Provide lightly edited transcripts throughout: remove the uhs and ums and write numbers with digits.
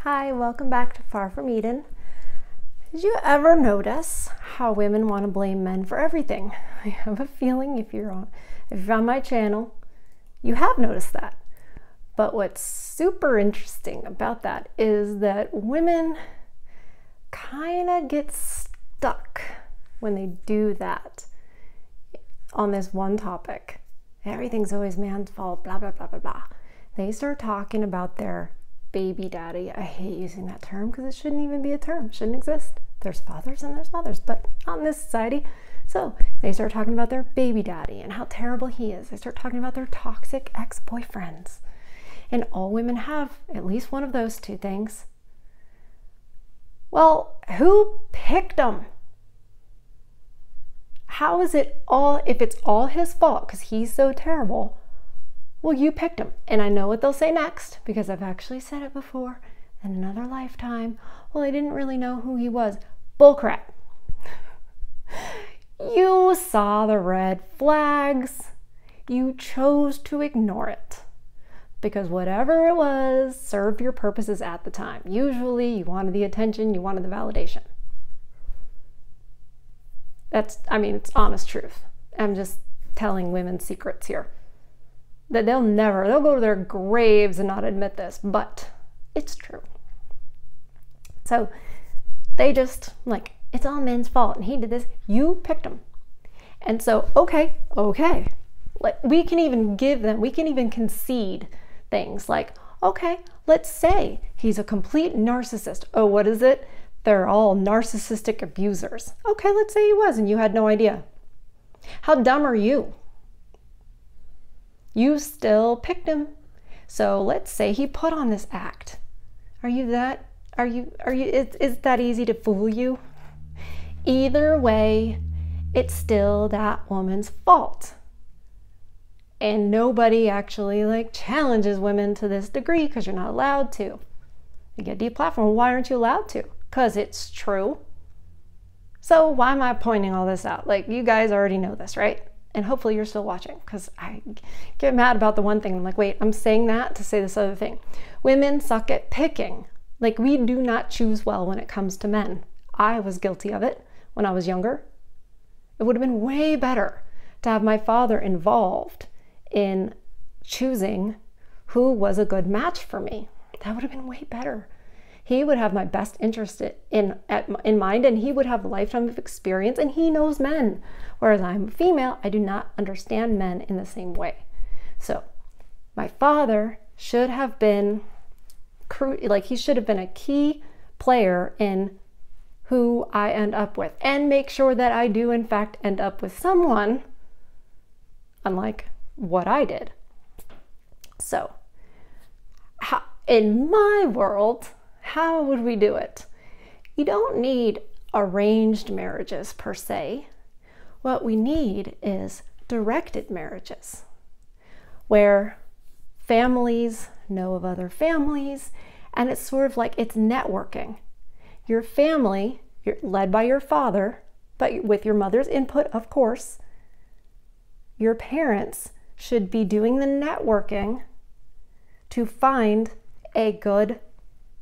Hi, welcome back to Far From Eden. Did you ever notice how women want to blame men for everything? I have a feeling if you're on my channel, you have noticed that. But what's super interesting about that is that women kind of get stuck when they do that on this one topic. Everything's always man's fault, blah, blah, blah, blah, blah. They start talking about their baby daddy. I hate using that term because it shouldn't even be a term. It shouldn't exist. There's fathers and there's mothers, but not in this society. So they start talking about their baby daddy and how terrible he is. They start talking about their toxic ex-boyfriends. And all women have at least one of those two things. Well, who picked them? How is it all, if it's all his fault because he's so terrible? Well, you picked him. And I know what they'll say next because I've actually said it before in another lifetime. Well, I didn't really know who he was. Bullcrap. You saw the red flags. You chose to ignore it because whatever it was served your purposes at the time. Usually you wanted the attention, you wanted the validation. It's honest truth. I'm just telling women secrets here. That they'll go to their graves and not admit this, but it's true. So they just it's all men's fault and he did this. You picked him. And so, okay. We can even concede things like, okay, let's say he's a complete narcissist. Oh, what is it? They're all narcissistic abusers. Okay, let's say he was and you had no idea. How dumb are you? You still picked him. So let's say he put on this act. Is that easy to fool you? Either way, it's still that woman's fault. And nobody actually challenges women to this degree because you're not allowed to. You get deplatformed. Why aren't you allowed to? Because it's true. So why am I pointing all this out? You guys already know this, right? And hopefully you're still watching because I get mad about the one thing. I'm like, wait, I'm saying that to say this other thing. Women suck at picking. We do not choose well when it comes to men. I was guilty of it when I was younger. It would have been way better to have my father involved in choosing who was a good match for me. That would have been way better. He would have my best interest in mind, and he would have a lifetime of experience, and he knows men. Whereas I'm a female, I do not understand men in the same way. So my father should have been, he should have been a key player in who I end up with, and make sure that I do in fact end up with someone unlike what I did. So in my world, how would we do it? You don't need arranged marriages per se. What we need is directed marriages where families know of other families, and it's sort of it's networking. Your family, you're led by your father, but with your mother's input, of course. Your parents should be doing the networking to find a good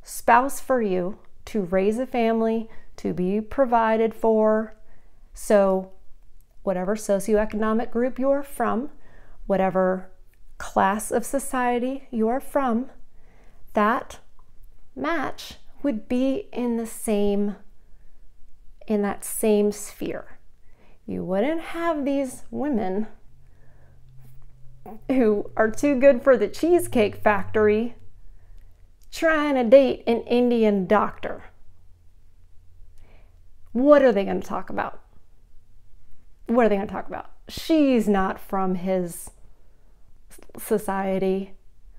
spouse for you, to raise a family, to be provided for. So whatever socioeconomic group you're from, whatever class of society you're from, that match would be in that same sphere. You wouldn't have these women who are too good for the Cheesecake Factory trying to date an Indian doctor. What are they going to talk about? What are they going to talk about? She's not from his society.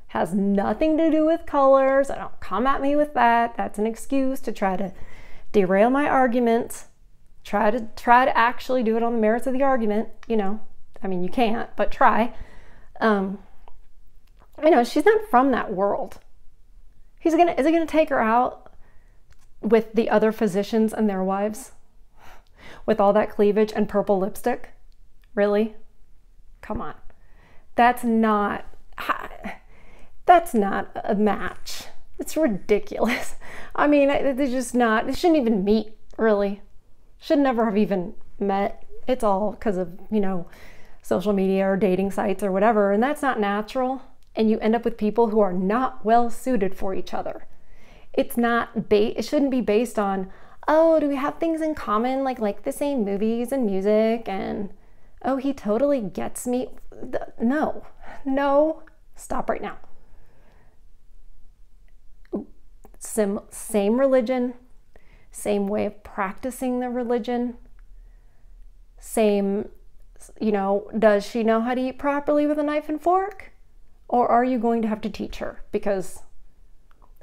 Has nothing to do with colors. I don't come at me with that. That's an excuse to try to derail my argument. Try to actually do it on the merits of the argument. You can't, but try. She's not from that world. Is he gonna take her out with the other physicians and their wives? With all that cleavage and purple lipstick? Really? Come on. That's not a match. It's ridiculous. I mean, they're just not, they shouldn't even meet, really. Should never have even met. It's all because of, social media or dating sites or whatever, and that's not natural. And you end up with people who are not well suited for each other. It shouldn't be based on, oh, do we have things in common, like the same movies and music, and oh, he totally gets me. No, stop right now. Same religion, same way of practicing the religion, same, does she know how to eat properly with a knife and fork? Or are you going to have to teach her? Because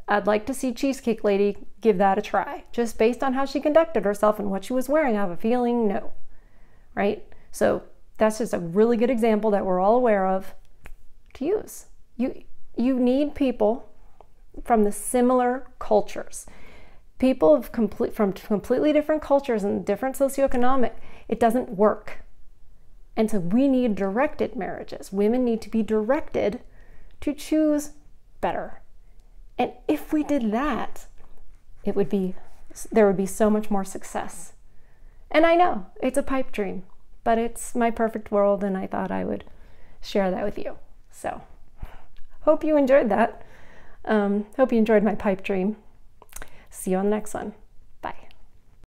I'd like to see Cheesecake Lady give that a try. Just based on how she conducted herself and what she was wearing, I have a feeling no, right? So that's just a really good example that we're all aware of to use. You need people from the similar cultures. People from completely different cultures and different socioeconomic, it doesn't work. And so we need directed marriages. Women need to be directed to choose better. And if we did that, there would be so much more success. And I know it's a pipe dream, but it's my perfect world, and I thought I would share that with you. So hope you enjoyed that. Hope you enjoyed my pipe dream. See you on the next one.